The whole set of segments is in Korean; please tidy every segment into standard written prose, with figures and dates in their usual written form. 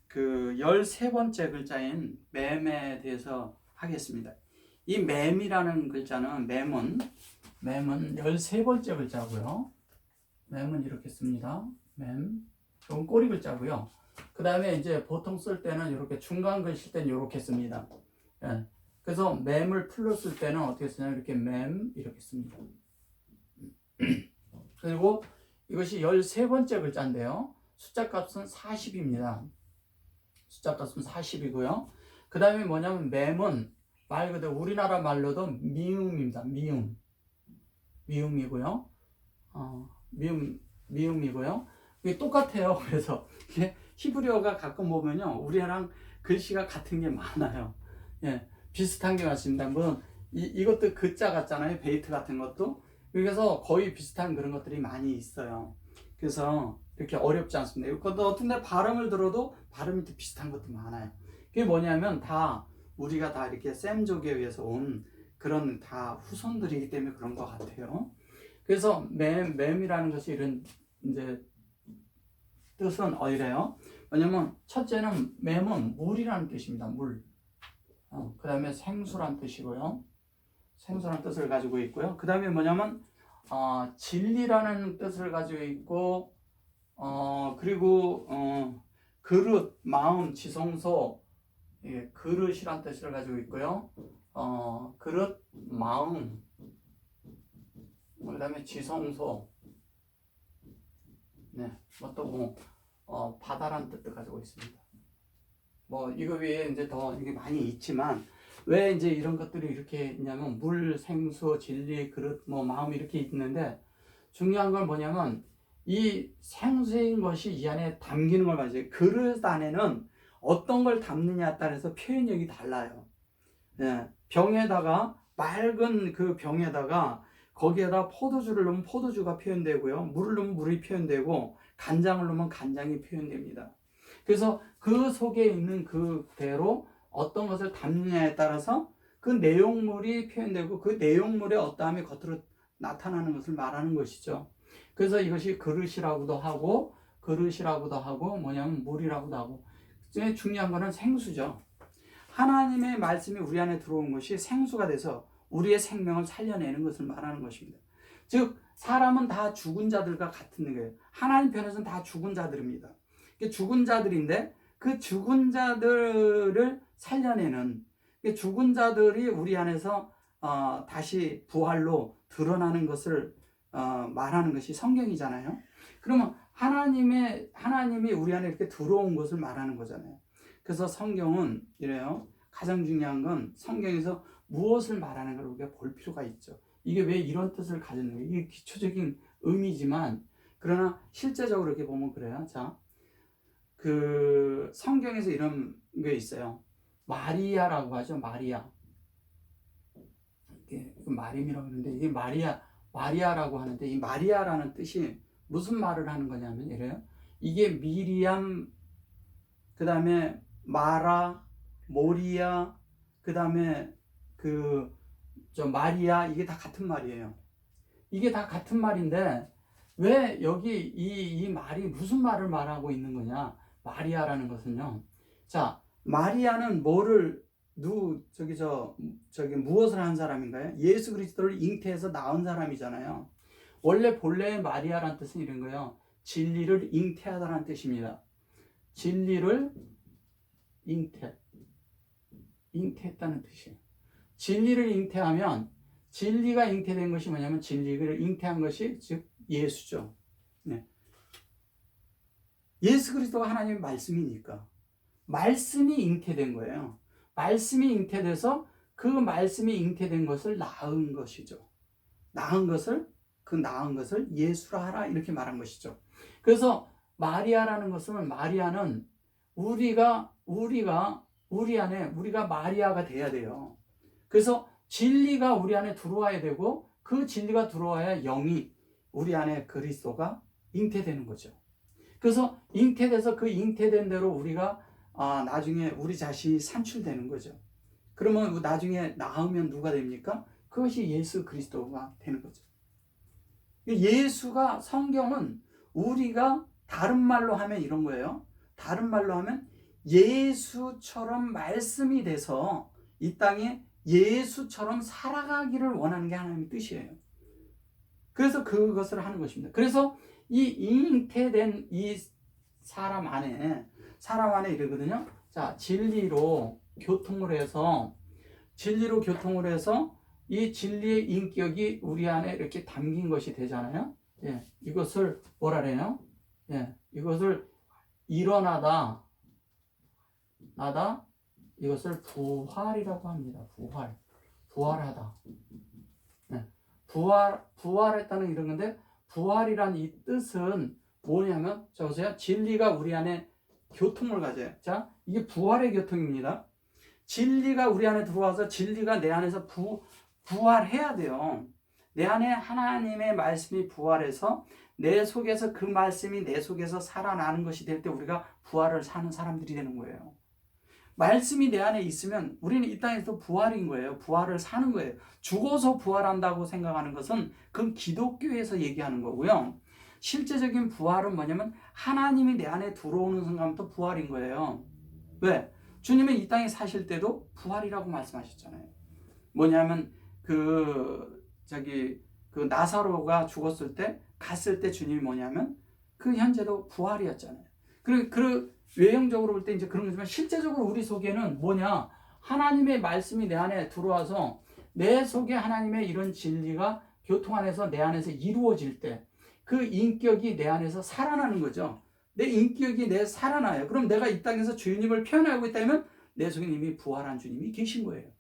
그 13번째 글자인 맴에 대해서 하겠습니다. 이 맴이라는 글자는 맴은 13번째 글자고요. 맴은 이렇게 씁니다. 맴. 이건 꼬리 글자고요. 그 다음에 이제 보통 쓸 때는 이렇게 중간 글 쓸 때는 이렇게 씁니다. 예. 그래서 맴을 풀로 쓸 때는 어떻게 쓰냐면 이렇게 맴 이렇게 씁니다. 그리고 이것이 13번째 글자인데요. 숫자 값은 40입니다. 숫자 값은 40이고요. 그 다음에 뭐냐면 맴은 말 그대로 우리나라 말로도 미음입니다. 미음이고요. 미음이고요. 이게 똑같아요. 그래서 히브리어가 가끔 보면요, 우리랑 글씨가 같은 게 많아요. 예, 비슷한 게 많습니다. 물론 이것도 글자 같잖아요. 베이트 같은 것도. 그래서 거의 비슷한 그런 것들이 많이 있어요. 그래서 이렇게 어렵지 않습니다. 이것도 어떤 데 발음을 들어도 발음이 또 비슷한 것도 많아요. 그게 뭐냐면 다 우리가 다 이렇게 셈족에 의해서 온 그런 다 후손들이기 때문에 그런 것 같아요. 그래서 맴이라는 것이 이런 이제 뜻은 이래요. 왜냐면 첫째는 맴은 물이라는 뜻입니다. 물. 그 다음에 생수란 뜻이고요. 생수란 뜻을 가지고 있고요. 그 다음에 뭐냐면 진리라는 뜻을 가지고 있고, 그리고 그릇, 마음, 지성소, 예, 그릇이란 뜻을 가지고 있고요. 그릇, 마음, 그 다음에 지성소, 네, 바다란 뜻도 가지고 있습니다. 이거 위에 이제 더 이게 많이 있지만, 왜 이제 이런 것들이 이렇게 있냐면, 물, 생수, 진리, 그릇, 마음 이렇게 있는데, 중요한 건 뭐냐면, 이 생수인 것이 이 안에 담기는 걸 말이죠. 그릇 안에는 어떤 걸 담느냐에 따라서 표현력이 달라요. 네, 병에다가, 맑은 그 병에다가, 거기에다 포도주를 넣으면 포도주가 표현되고요. 물을 넣으면 물이 표현되고, 간장을 넣으면 간장이 표현됩니다. 그래서 그 속에 있는 그대로 어떤 것을 담느냐에 따라서 그 내용물이 표현되고 그 내용물의 어떠함이 겉으로 나타나는 것을 말하는 것이죠. 그래서 이것이 그릇이라고도 하고 뭐냐면 물이라고도 하고, 중요한 것은 생수죠. 하나님의 말씀이 우리 안에 들어온 것이 생수가 돼서 우리의 생명을 살려내는 것을 말하는 것입니다. 즉 사람은 다 죽은 자들과 같은 거예요. 하나님 편에서는 다 죽은 자들입니다. 죽은 자들인데 그 죽은 자들을 살려내는, 죽은 자들이 우리 안에서 다시 부활로 드러나는 것을 말하는 것이 성경이잖아요. 그러면 하나님이 우리 안에 이렇게 들어온 것을 말하는 거잖아요. 그래서 성경은 이래요. 가장 중요한 건 성경에서 무엇을 말하는 걸 우리가 볼 필요가 있죠. 이게 왜 이런 뜻을 가졌는가? 이게 기초적인 의미지만, 그러나 실제적으로 이렇게 보면 그래요. 자, 그 성경에서 이런 게 있어요. 마리아라고 하죠. 마리아. 이게 마림이라고 하는데, 이게 마리아라고 하는데, 이 마리아라는 뜻이 무슨 말을 하는 거냐면 이래요. 이게 미리암, 그 다음에 마라, 모리아, 그 다음에 마리아, 이게 다 같은 말이에요. 이게 다 같은 말인데 왜 여기 이 말이 무슨 말을 말하고 있는 거냐? 마리아라는 것은요. 자, 마리아는 무엇을 한 사람인가요? 예수 그리스도를 잉태해서 낳은 사람이잖아요. 원래 본래의 마리아라는 뜻은 이런 거예요. 진리를 잉태하다라는 뜻입니다. 진리를 잉태했다는 뜻이에요. 진리를 잉태하면, 진리가 잉태된 것이 뭐냐면 진리를 잉태한 것이 즉 예수죠. 네. 예수 그리스도가 하나님의 말씀이니까 말씀이 잉태된 거예요. 말씀이 잉태돼서 그 말씀이 잉태된 것을 낳은 것이죠. 낳은 것을 예수라 하라 이렇게 말한 것이죠. 그래서 마리아라는 것은, 마리아는 우리 안에 우리가 마리아가 돼야 돼요. 그래서 진리가 우리 안에 들어와야 되고, 그 진리가 들어와야 영이 우리 안에 그리스도가 잉태되는 거죠. 그래서 잉태돼서 그 잉태된 대로 우리가 나중에 우리 자신이 산출되는 거죠. 그러면 나중에 낳으면 누가 됩니까? 그것이 예수 그리스도가 되는 거죠. 성경은 우리가 다른 말로 하면 이런 거예요. 다른 말로 하면 예수처럼 말씀이 돼서 이 땅에 예수처럼 살아가기를 원하는 게 하나님의 뜻이에요. 그래서 그것을 하는 것입니다. 그래서 이 잉태된 이 사람 안에 이러거든요. 자, 진리로 교통을 해서 이 진리의 인격이 우리 안에 이렇게 담긴 것이 되잖아요. 예, 이것을 뭐라 그래요? 예, 이것을 일어나다 이것을 부활이라고 합니다. 부활하다. 예, 부활했다는 이런 건데, 부활이란 이 뜻은 뭐냐면, 자 보세요. 진리가 우리 안에 교통을 가져요. 자, 이게 부활의 교통입니다. 진리가 우리 안에 들어와서 진리가 내 안에서 부활해야 돼요. 내 안에 하나님의 말씀이 부활해서 내 속에서 그 말씀이 내 속에서 살아나는 것이 될 때 우리가 부활을 사는 사람들이 되는 거예요. 말씀이 내 안에 있으면 우리는 이 땅에서 부활인 거예요. 부활을 사는 거예요. 죽어서 부활한다고 생각하는 것은 그건 기독교에서 얘기하는 거고요. 실제적인 부활은 뭐냐면 하나님이 내 안에 들어오는 순간부터 부활인 거예요. 왜? 주님은 이 땅에 사실 때도 부활이라고 말씀하셨잖아요. 뭐냐면 그 나사로가 죽었을 때 갔을 때 주님이 뭐냐면 그 현재도 부활이었잖아요. 그 외형적으로 볼 때 이제 그런 거지만 실제적으로 우리 속에는 뭐냐? 하나님의 말씀이 내 안에 들어와서 내 속에 하나님의 이런 진리가 교통 안에서 내 안에서 이루어질 때 그 인격이 내 안에서 살아나는 거죠. 내 인격이 살아나요. 그럼 내가 이 땅에서 주님을 표현하고 있다면 내 속에 이미 부활한 주님이 계신 거예요.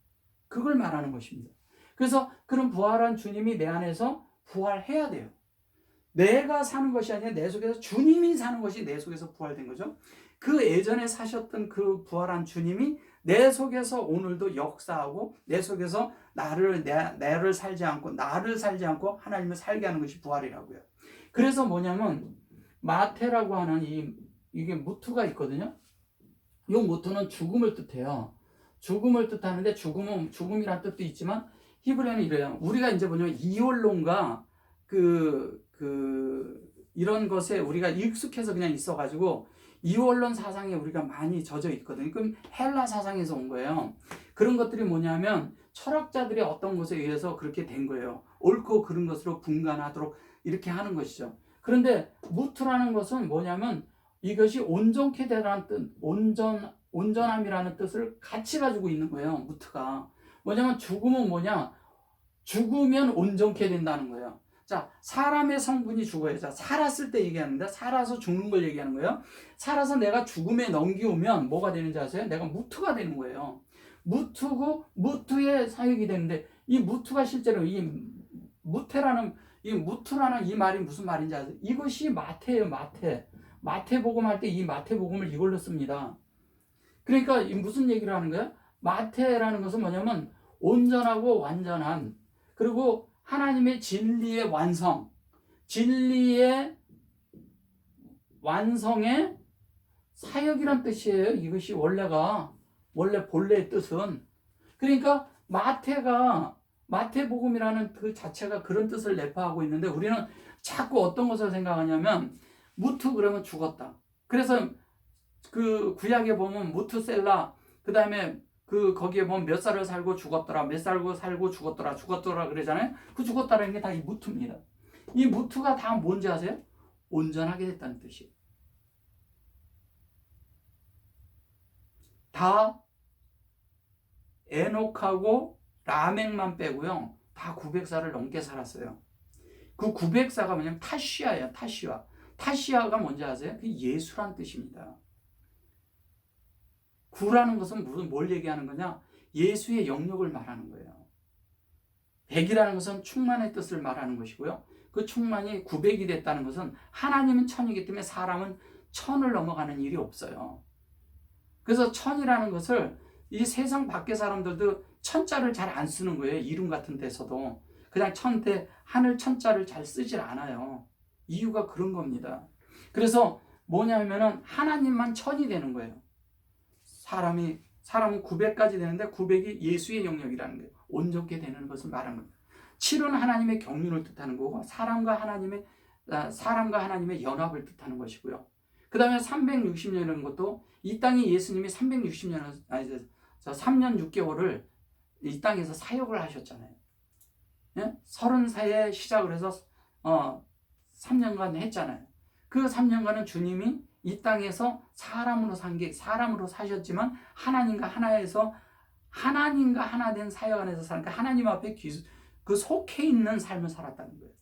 그걸 말하는 것입니다. 그래서 그런 부활한 주님이 내 안에서 부활해야 돼요. 내가 사는 것이 아니라 내 속에서 주님이 사는 것이 내 속에서 부활된 거죠. 그 예전에 사셨던 그 부활한 주님이 내 속에서 오늘도 역사하고 내 속에서 나를 살지 않고 하나님을 살게 하는 것이 부활이라고요. 그래서 뭐냐면 마태라고 하는 이게 무트가 있거든요. 이 무트는 죽음을 뜻해요. 죽음을 뜻하는데 죽음이란 뜻도 있지만 히브리어는 이래요. 우리가 이제 뭐냐면 이원론과 이런 것에 우리가 익숙해서 그냥 있어가지고 이원론 사상에 우리가 많이 젖어 있거든요. 그럼 헬라 사상에서 온 거예요. 그런 것들이 뭐냐면 철학자들이 어떤 것에 의해서 그렇게 된 거예요. 옳고 그른 것으로 분간하도록 이렇게 하는 것이죠. 그런데 무트라는 것은 뭐냐면 이것이 온전케 되라는 뜻, 온전함이라는 뜻을 같이 가지고 있는 거예요. 무트가 뭐냐면 죽음은 뭐냐? 죽으면 온전케 된다는 거예요. 자, 사람의 성분이 죽어요. 자, 살았을 때 얘기하는데 살아서 죽는 걸 얘기하는 거예요. 살아서 내가 죽음에 넘기오면 뭐가 되는지 아세요? 내가 무트가 되는 거예요. 무트의 사역이 되는데 이 무트가 실제로 무트라는 이 말이 무슨 말인지 아세요? 이것이 마태예요. 마태복음 할 때 이 마태복음을 이걸로 씁니다. 그러니까 무슨 얘기를 하는 거예요? 마태라는 것은 뭐냐면 온전하고 완전한, 그리고 하나님의 진리의 완성의 사역이란 뜻이에요. 이것이 원래 본래의 뜻은. 그러니까 마태복음이라는 그 자체가 그런 뜻을 내포하고 있는데 우리는 자꾸 어떤 것을 생각하냐면 무트 그러면 죽었다. 그래서 그 구약에 보면 무트셀라, 그 다음에 거기에 보면 몇 살을 살고 죽었더라, 몇 살 살고 죽었더라 그러잖아요. 그 죽었다라는 게 다 이 무트입니다. 이 무트가 다 뭔지 아세요? 온전하게 됐다는 뜻이에요. 다 에녹하고 라멕만 빼고요. 다 900살을 넘게 살았어요. 그 900사가 뭐냐면 타시아예요. 타시아가 뭔지 아세요? 그 예수란 뜻입니다. 구라는 것은 뭘 얘기하는 거냐? 예수의 영역을 말하는 거예요. 100이라는 것은 충만의 뜻을 말하는 것이고요. 그 충만이 900이 됐다는 것은 하나님은 천이기 때문에 사람은 천을 넘어가는 일이 없어요. 그래서 천이라는 것을 이 세상 밖의 사람들도 천자를 잘 안 쓰는 거예요. 이름 같은 데서도. 그냥 천대 하늘 천자를 잘 쓰질 않아요. 이유가 그런 겁니다. 그래서 뭐냐면은 하나님만 천이 되는 거예요. 사람은 900까지 되는데 900이 예수의 영역이라는 거예요. 온전케 되는 것을 말하는 거예요. 7은 하나님의 경륜을 뜻하는 거고 사람과 하나님의 연합을 뜻하는 것이고요. 그 다음에 360년이라는 것도 이 땅에 예수님이 360년, 아니, 3년 6개월을 이 땅에서 사역을 하셨잖아요. 예? 30살에 시작을 해서 3년간 했잖아요. 그 3년간은 주님이 이 땅에서 사람으로 사셨지만 하나님과 하나 된 사역 안에서 사니까 하나님 앞에 그 속해 있는 삶을 살았다는 거예요.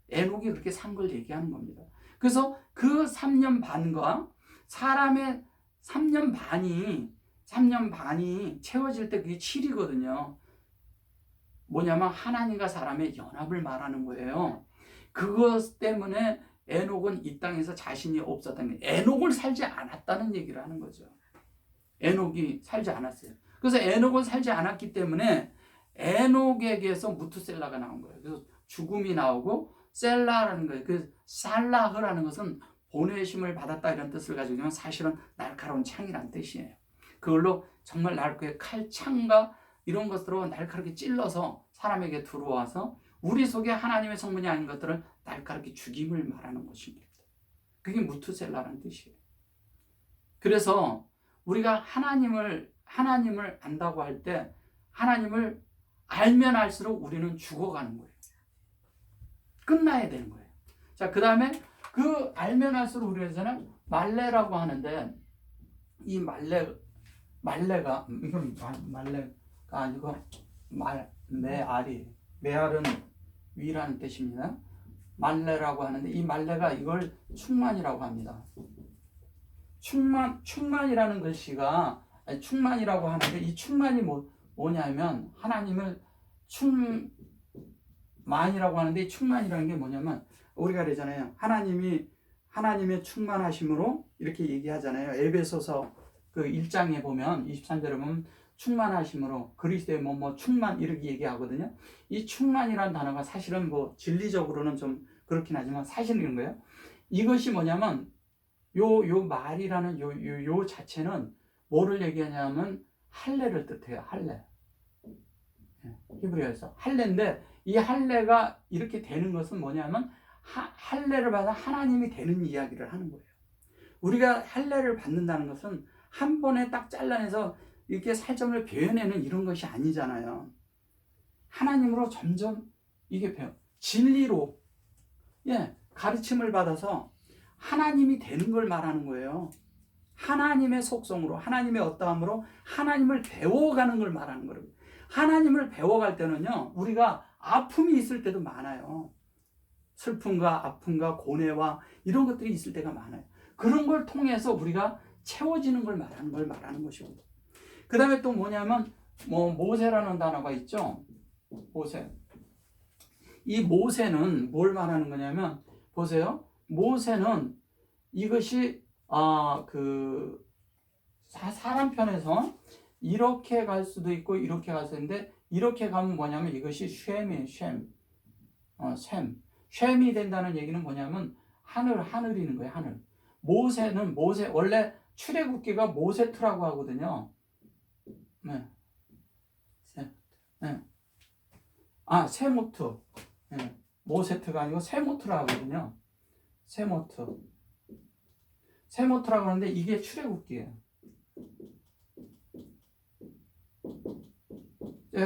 에녹이 그렇게 산 걸 얘기하는 겁니다. 그래서 그 3년 반과 사람의 3년 반이 채워질 때 그게 7이거든요. 뭐냐면 하나님과 사람의 연합을 말하는 거예요. 그것 때문에 에녹은 이 땅에서 자신이 없었다는 게, 에녹을 살지 않았다는 얘기를 하는 거죠. 에녹이 살지 않았어요. 그래서 에녹은 살지 않았기 때문에 에녹에게서 무투셀라가 나온 거예요. 그래서 죽음이 나오고 셀라라는 거예요. 그 살라흐라는 것은 보내심을 받았다 이런 뜻을 가지고 있지만 사실은 날카로운 창이라는 뜻이에요. 그걸로 정말 날카롭게 칼창과 이런 것으로 날카롭게 찔러서 사람에게 들어와서 우리 속에 하나님의 성분이 아닌 것들을 날카롭게 죽임을 말하는 것입니다. 그게 무투셀라라는 뜻이에요. 그래서 우리가 하나님을 안다고 할 때 하나님을 알면 알수록 우리는 죽어가는 거예요. 끝나야 되는 거예요. 자, 그 다음에 그 알면 알수록 우리에서는 말레라고 하는데, 이 말레가 이건 말레가 아니고 메알은 위라는 뜻입니다. 말레라고 하는데 이 말레가 이걸 충만이라고 합니다. 충만이라는 글씨가 충만이라고 하는데 이 충만이 뭐냐면 하나님을 충만이라고 하는데 이 충만이라는 게 뭐냐면 우리가 그러잖아요. 하나님의 충만하심으로 이렇게 얘기하잖아요. 에베소서 그 1장에 보면 23절에 보면 충만하심으로 그리스도의 충만 이렇게 얘기하거든요. 이 충만이라는 단어가 사실은 진리적으로는 좀 그렇긴 하지만 사실은 이런 거예요. 이것이 뭐냐면 요 말이라는 요 자체는 뭐를 얘기하냐면 할례를 뜻해요. 할례. 히브리어에서 할례인데 이 할례가 이렇게 되는 것은 뭐냐면 할례를 받아 하나님이 되는 이야기를 하는 거예요. 우리가 할례를 받는다는 것은 한 번에 딱 잘라내서 이렇게 살점을 배워내는 이런 것이 아니잖아요. 하나님으로 점점 이게 진리로 가르침을 받아서 하나님이 되는 걸 말하는 거예요. 하나님의 속성으로, 하나님의 어떠함으로 하나님을 배워가는 걸 말하는 거예요. 하나님을 배워갈 때는요, 우리가 아픔이 있을 때도 많아요. 슬픔과 아픔과 고뇌와 이런 것들이 있을 때가 많아요. 그런 걸 통해서 우리가 채워지는 걸 말하는 것입니다. 그 다음에 또 뭐냐면, 모세라는 단어가 있죠. 모세. 이 모세는 뭘 말하는 거냐면, 보세요. 모세는 이것이, 사람 편에서 이렇게 갈 수도 있고, 이렇게 갈 수도 있는데, 이렇게 가면 뭐냐면 이것이 셈이에요, 셈. 셈이 된다는 얘기는 뭐냐면, 하늘이는 거예요, 하늘. 모세는 원래 출애굽기가 모세투라고 하거든요. 세모투. 모세트가 아니고 세모투라고 하거든요. 세모투라고 하는데 이게 출애굽기예요.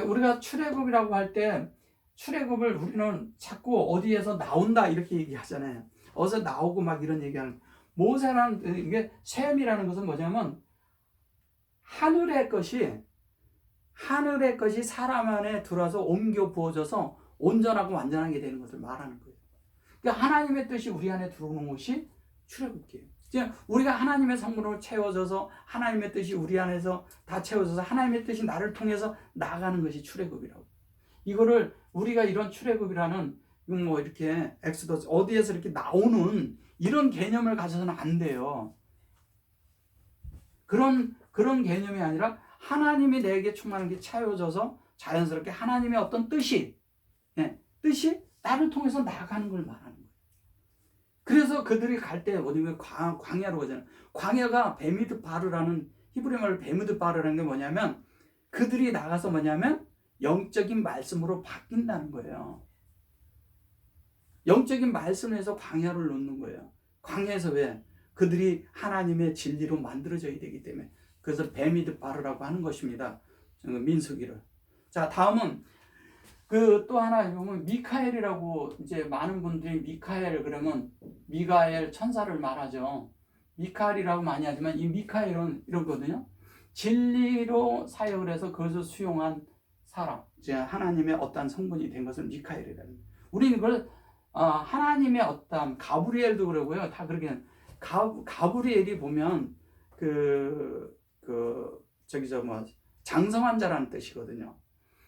우리가 출애굽이라고 할 때 출애굽을 우리는 자꾸 어디에서 나온다 이렇게 얘기하잖아요. 어디서 나오고 막 이런 얘기하는. 모세라는 이게 셈이라는 것은 뭐냐면 하늘의 것이 사람 안에 들어와서 옮겨 부어져서 온전하고 완전하게 되는 것을 말하는 거예요. 그러니까 하나님의 뜻이 우리 안에 들어오는 것이 출애굽기예요. 우리가 하나님의 성분으로 채워져서 하나님의 뜻이 우리 안에서 다 채워져서 하나님의 뜻이 나를 통해서 나가는 것이 출애굽이라고. 이거를 우리가 이런 출애굽이라는 이렇게 엑소더스 어디에서 이렇게 나오는 이런 개념을 가져서는 안 돼요. 그런 개념이 아니라 하나님이 내게 충만한 게 채워져서 자연스럽게 하나님의 어떤 뜻이 나를 통해서 나가는 걸 말하는 거예요. 그래서 그들이 갈 때 어디면 광야로 가잖아요. 광야가 베미드바르라는 히브리 말로 베미드바르라는 게 뭐냐면 그들이 나가서 뭐냐면 영적인 말씀으로 바뀐다는 거예요. 영적인 말씀에서 광야를 놓는 거예요. 광야에서 왜? 그들이 하나님의 진리로 만들어져야 되기 때문에. 그래서 뱀이듯 바르라고 하는 것입니다. 민수기를. 자, 다음은 그 또 하나 보면 미카엘이라고, 이제 많은 분들이 미카엘 그러면 미가엘 천사를 말하죠. 미카엘이라고 많이 하지만 이 미카엘은 이러거든요. 진리로 사역을 해서 그것을 수용한 사람, 이제 하나님의 어떠한 성분이 된 것을 미카엘이라는. 우리는 그걸 하나님의 어떠한, 가브리엘도 그러고요. 다 그렇게. 가브리엘이 보면 장성한 자라는 뜻이거든요.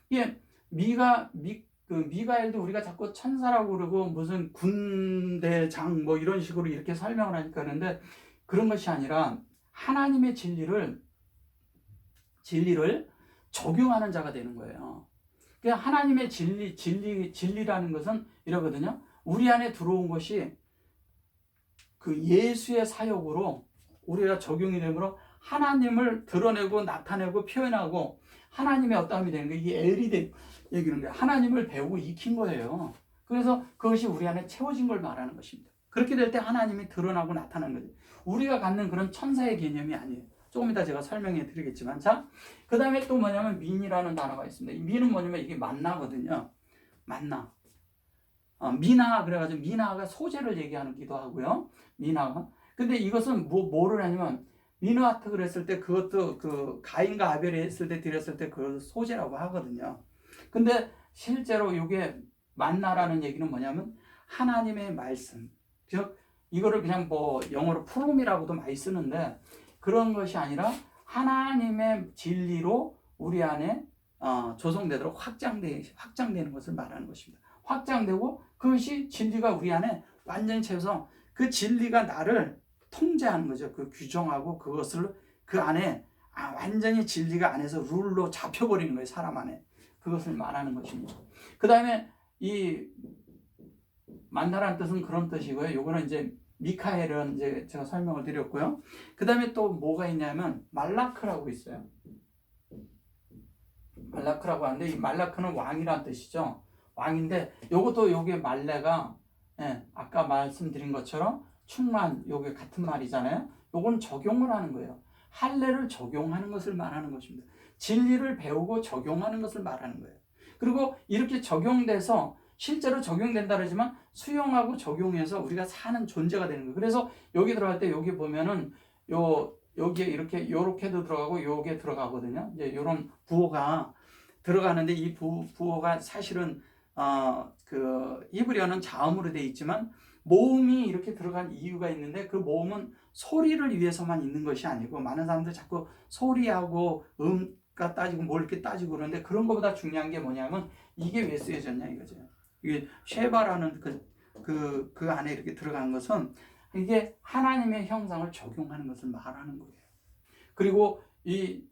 이게 미가엘도 우리가 자꾸 천사라고 그러고 무슨 군대장 뭐 이런 식으로 이렇게 설명을 하니까 그런데, 그런 것이 아니라 하나님의 진리를 적용하는 자가 되는 거예요. 그러니까 하나님의 진리라는 것은 이러거든요. 우리 안에 들어온 것이 그 예수의 사역으로 우리가 적용이 되므로 하나님을 드러내고 나타내고 표현하고 하나님의 어떠함이 되는 거예요. 이게 엘이 얘기하는 거예요. 하나님을 배우고 익힌 거예요. 그래서 그것이 우리 안에 채워진 걸 말하는 것입니다. 그렇게 될 때 하나님이 드러나고 나타나는 거죠. 우리가 갖는 그런 천사의 개념이 아니에요. 조금 이따 제가 설명해 드리겠지만. 자, 그 다음에 또 뭐냐면 민이라는 단어가 있습니다. 이 민은 뭐냐면 이게 만나거든요. 만나. 미나, 그래가지고 미나가 소재를 얘기하기도 하고요. 미나가. 근데 이것은 뭐를 하냐면, 미누아트 그랬을 때 그것도 그 가인과 아벨이 했을 때 드렸을 때 그 소재라고 하거든요. 근데 실제로 이게 만나라는 얘기는 뭐냐면 하나님의 말씀, 즉 이거를 그냥 뭐 영어로 프롬이라고도 많이 쓰는데, 그런 것이 아니라 하나님의 진리로 우리 안에 조성되도록 확장되는 것을 말하는 것입니다. 확장되고 그것이 진리가 우리 안에 완전히 채워서 그 진리가 나를 통제하는 거죠. 그 규정하고 그것을 그 안에 완전히 진리가 안에서 룰로 잡혀버리는 거예요. 사람 안에. 그것을 말하는 것입니다. 그 다음에 이 만나라는 뜻은 그런 뜻이고요. 요거는 이제 미카엘은 이제 제가 설명을 드렸고요. 그 다음에 또 뭐가 있냐면 말라크라고 있어요. 말라크라고 하는데, 이 말라크는 왕이란 뜻이죠. 왕인데 요게 말레가, 아까 말씀드린 것처럼 충만, 요게 같은 말이잖아요. 요건 적용을 하는 거예요. 할례를 적용하는 것을 말하는 것입니다. 진리를 배우고 적용하는 것을 말하는 거예요. 그리고 이렇게 적용돼서 실제로 적용된다 그러지만 수용하고 적용해서 우리가 사는 존재가 되는 거예요. 그래서 여기 들어갈 때 여기 보면은 여기에 요렇게도 들어가고 요게 들어가거든요. 이제 요런 부호가 들어가는데, 이 부호가 사실은 그 히브리어는 자음으로 되어 있지만 모음이 이렇게 들어간 이유가 있는데, 그 모음은 소리를 위해서만 있는 것이 아니고, 많은 사람들 자꾸 소리하고 음가 따지고 뭘 이렇게 따지고 그러는데, 그런 것보다 중요한 게 뭐냐면 이게 왜 쓰여졌냐 이거죠. 이게 쉐바라는 그 안에 이렇게 들어간 것은 이게 하나님의 형상을 적용하는 것을 말하는 거예요. 그리고 이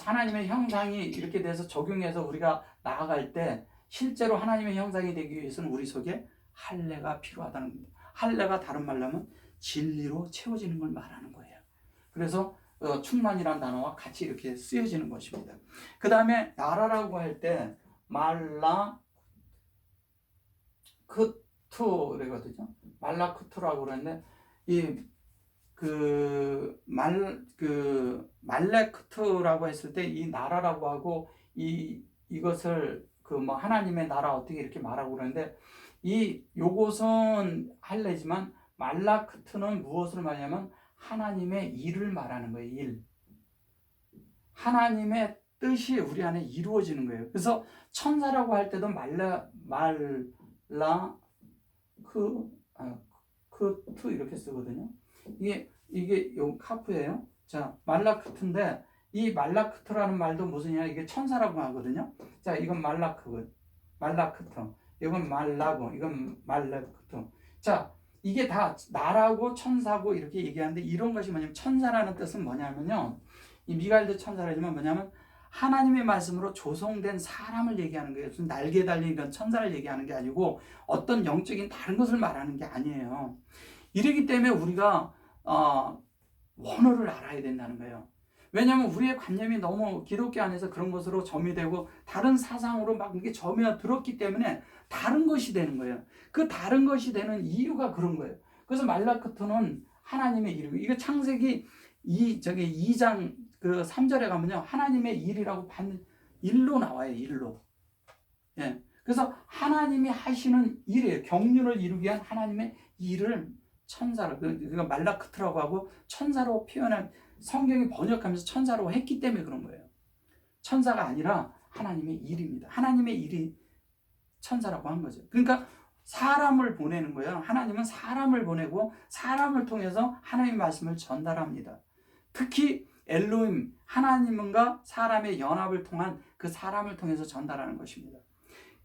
하나님의 형상이 이렇게 돼서 적용해서 우리가 나아갈 때 실제로 하나님의 형상이 되기 위해서는 우리 속에 할례가 필요하다는 겁니다. 할례가 다른 말로 하면 진리로 채워지는 걸 말하는 거예요. 그래서 충만이라는 단어와 같이 이렇게 쓰여지는 것입니다. 그 다음에 나라라고 할 때 말라크투거든요. 말라크투라고 그러는데, 말레크트라고 했을 때 이 나라라고 하고 이것을 하나님의 나라 어떻게 이렇게 말하고 그러는데, 요것은 할례지만 말라크트는 무엇을 말하냐면 하나님의 일을 말하는 거예요. 일. 하나님의 뜻이 우리 안에 이루어지는 거예요. 그래서 천사라고 할 때도 크투 이렇게 쓰거든요. 이게 요 카프예요. 자, 말라크트인데 이 말라크트라는 말도 무슨이냐, 이게 천사라고 하거든요. 자, 이건 말라크트, 이건 말라고, 이건 말라크트. 자, 이게 다 나라고 천사고 이렇게 얘기하는데, 이런 것이 뭐냐면, 천사라는 뜻은 뭐냐면요, 이 미가엘도 천사라지만 뭐냐면 하나님의 말씀으로 조성된 사람을 얘기하는 거예요. 무슨 날개 달린 그런 천사를 얘기하는 게 아니고 어떤 영적인 다른 것을 말하는 게 아니에요. 이러기 때문에 우리가 원어를 알아야 된다는 거예요. 왜냐하면 우리의 관념이 너무 기독교 안에서 그런 것으로 점이 되고 다른 사상으로 막 이게 점이 들었기 때문에 다른 것이 되는 거예요. 그 다른 것이 되는 이유가 그런 거예요. 그래서 말라크트는 하나님의 일이고, 이거 창세기 2장 그 3절에 가면요, 하나님의 일이라고 받는 일로 나와요. 일로. 예. 그래서 하나님이 하시는 일이에요. 경륜을 이루기 위한 하나님의 일을 천사로, 그러니까 말라크트라고 하고 천사로 표현한, 성경이 번역하면서 천사로 했기 때문에 그런 거예요. 천사가 아니라 하나님의 일입니다. 하나님의 일이 천사라고 한 거죠. 그러니까 사람을 보내는 거예요. 하나님은 사람을 보내고 사람을 통해서 하나님의 말씀을 전달합니다. 특히 엘로힘, 하나님과 사람의 연합을 통한 그 사람을 통해서 전달하는 것입니다.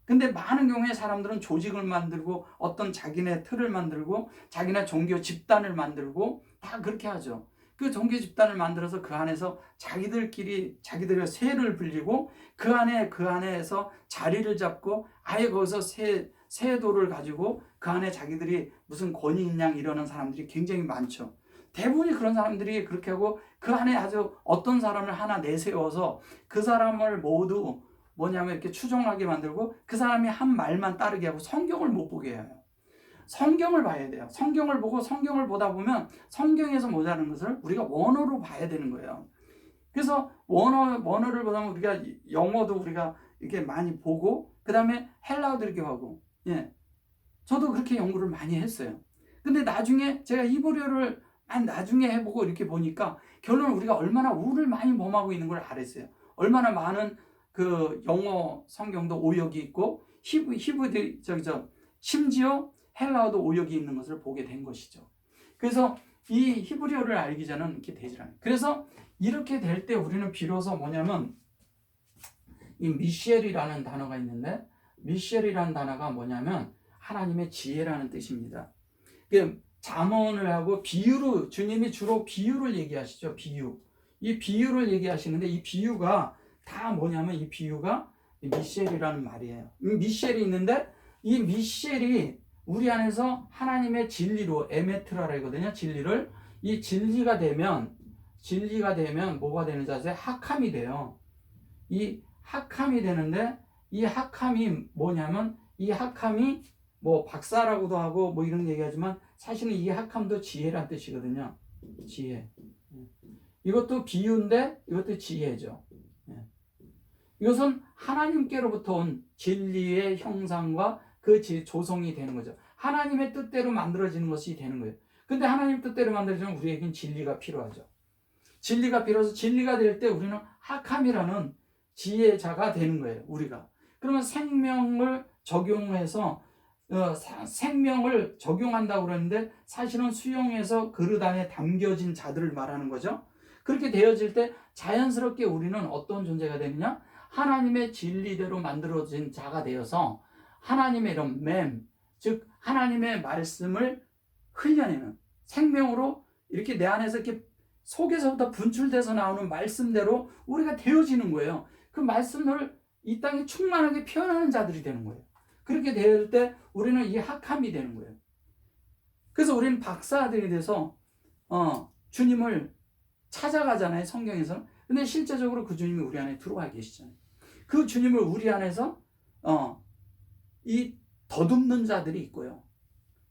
근데 많은 경우에 사람들은 조직을 만들고 어떤 자기네 틀을 만들고 자기네 종교 집단을 만들고 다 그렇게 하죠. 그 종교 집단을 만들어서 그 안에서 자기들끼리 자기들의 쇠를 불리고 그 안에서 자리를 잡고 아예 거기서 세도를 가지고 그 안에 자기들이 무슨 권위 있냐 이러는 사람들이 굉장히 많죠. 대부분이 그런 사람들이 그렇게 하고 그 안에 아주 어떤 사람을 하나 내세워서 그 사람을 모두 뭐냐면 이렇게 추종하게 만들고 그 사람이 한 말만 따르게 하고 성경을 못 보게 해요. 성경을 봐야 돼요. 성경을 보고 성경을 보다 보면 성경에서 모자란 것을 우리가 원어로 봐야 되는 거예요. 그래서 원어를 보다 보면 우리가 영어도 우리가 이렇게 많이 보고 그 다음에 헬라어도 이렇게 하고, 예, 저도 그렇게 연구를 많이 했어요. 근데 나중에 제가 히브리어를 나중에 해보고 이렇게 보니까 결론은 우리가 얼마나 우를 많이 범하고 있는 걸 알았어요. 얼마나 많은 그 영어 성경도 오역이 있고 심지어 헬라어도 오역이 있는 것을 보게 된 것이죠. 그래서 이 히브리어를 알기 전에는 이렇게 되질 않아요. 그래서 이렇게 될 때 우리는 비로소 뭐냐면 이 미셸이라는 단어가 있는데, 미셸이라는 단어가 뭐냐면 하나님의 지혜라는 뜻입니다. 잠언을 하고 비유로, 주님이 주로 비유를 얘기하시죠. 비유. 이 비유를 얘기하시는데 이 비유가 다 뭐냐면 이 비유가 미셸이라는 말이에요. 미셸이 있는데 이 미셸이 우리 안에서 하나님의 진리로 에메트라라 하거든요. 진리를, 이 진리가 되면 뭐가 되는지 아세요? 학함이 돼요. 이 학함이 되는데 이 학함이 뭐냐면 이 학함이 뭐 박사라고도 하고 뭐 이런 얘기하지만 사실은 이 학함도 지혜란 뜻이거든요. 지혜. 이것도 비유인데 이것도 지혜죠. 이것은 하나님께로부터 온 진리의 형상과 그 조성이 되는 거죠. 하나님의 뜻대로 만들어지는 것이 되는 거예요. 근데 하나님 뜻대로 만들어지면 우리에겐 진리가 필요하죠. 진리가 필요해서 진리가 될 때 우리는 학함이라는 지혜자가 되는 거예요. 우리가. 그러면 생명을 적용해서 생명을 적용한다고 그러는데 사실은 수용해서 그릇 안에 담겨진 자들을 말하는 거죠. 그렇게 되어질 때 자연스럽게 우리는 어떤 존재가 되느냐? 하나님의 진리대로 만들어진 자가 되어서 하나님의 이런 즉 하나님의 말씀을 흘려내는 생명으로 이렇게 내 안에서 이렇게 속에서부터 분출돼서 나오는 말씀대로 우리가 되어지는 거예요. 그 말씀을 이 땅에 충만하게 표현하는 자들이 되는 거예요. 그렇게 될 때 우리는 이 학함이 되는 거예요. 그래서 우리는 박사들이 돼서 주님을 찾아가잖아요. 성경에서. 근데 실제적으로 그 주님이 우리 안에 들어와 계시잖아요. 그 주님을 우리 안에서 이 더듬는 자들이 있고요.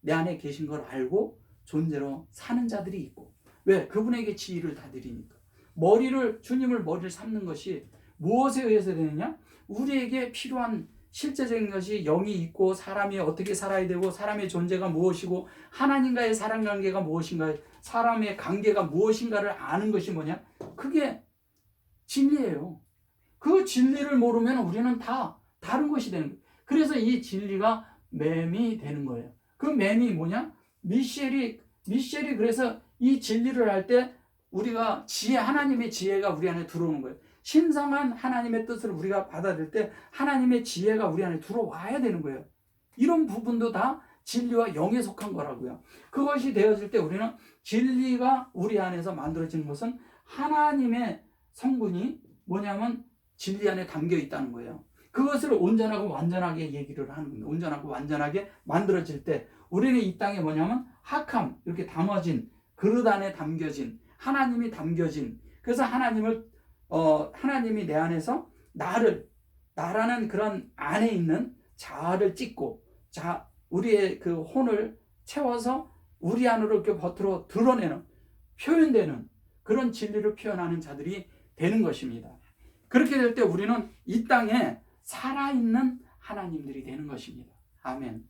내 안에 계신 걸 알고 존재로 사는 자들이 있고. 왜? 그분에게 지혜를 다 드리니까. 주님을 머리를 삼는 것이 무엇에 의해서 되느냐? 우리에게 필요한 실제적인 것이 영이 있고 사람이 어떻게 살아야 되고 사람의 존재가 무엇이고 하나님과의 사랑관계가 무엇인가, 사람의 관계가 무엇인가를 아는 것이 뭐냐? 그게 진리예요. 그 진리를 모르면 우리는 다 다른 것이 되는 거예요. 그래서 이 진리가 맴이 되는 거예요. 그 맴이 뭐냐? 미셸이 그래서 이 진리를 할 때 우리가 하나님의 지혜가 우리 안에 들어오는 거예요. 신성한 하나님의 뜻을 우리가 받아들일 때 하나님의 지혜가 우리 안에 들어와야 되는 거예요. 이런 부분도 다 진리와 영에 속한 거라고요. 그것이 되어질 때 우리는 진리가 우리 안에서 만들어지는 것은 하나님의 성분이 뭐냐면 진리 안에 담겨 있다는 거예요. 그것을 온전하고 완전하게 얘기를 하는 겁니다. 온전하고 완전하게 만들어질 때 우리는 이 땅에 뭐냐면 학함, 이렇게 담아진 그릇 안에 담겨진 하나님이 담겨진, 그래서 하나님이 내 안에서 나라는 그런 안에 있는 자아를 찍고 우리의 그 혼을 채워서 우리 안으로 이렇게 겉으로 드러내는, 표현되는 그런 진리를 표현하는 자들이 되는 것입니다. 그렇게 될 때 우리는 이 땅에 살아있는 하나님들이 되는 것입니다. 아멘.